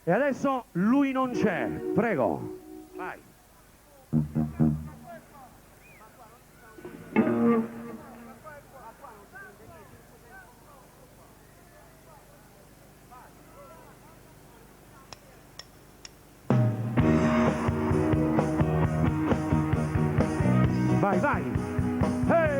E adesso lui non c'è, prego, vai. Vai, vai. Hey!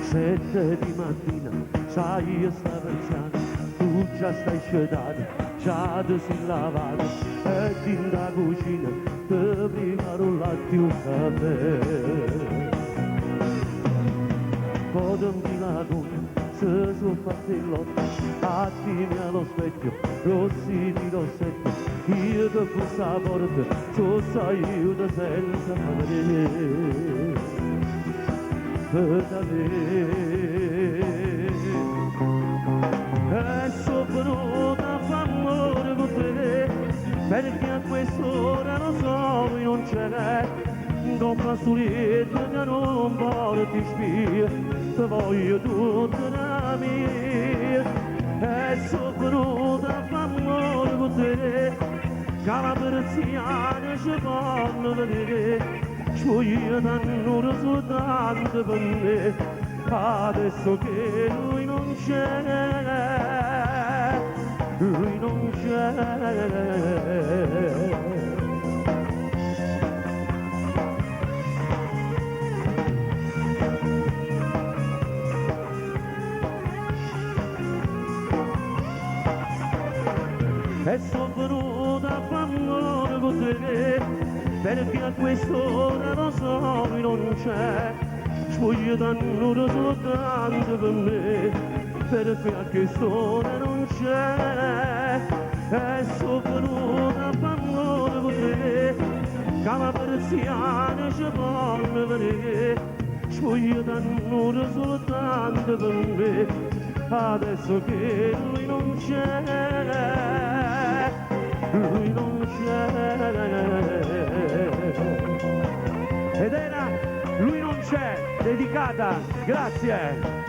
7 di mattina, sai io stavo alzando, tu già stai scedato, già ti sei lavato, e in da cucina ti preparo un latte e un caffè. Poi ti la gonna, se sono fatte il lotto, attimi allo specchio, rossi di rossetto, io ti busso la porta, tu sai io ti senza vedere. E sono venuta a fare amore con te, perché a quest'ora lo so non c'è, con fasulietto che non porti spia, ti voglio tutta la mia. E sono venuta a fare amore con te, che la persiana ci fanno vedere, ci voglio tanto soltanto per me, adesso che lui non c'è, lui non c'è. E sono venuta a fare amore con te, perché a quest'ora lo so non c'è, ci voglio tanto soltanto per me, perché a quest'ora non c'è. E sono venuta a fare amore con te, che la persiana ci fanno vedere, ci voglio tanto soltanto per me, adesso che lui non c'è, lui non c'è. Ed era Lui non c'è, dedicata, grazie.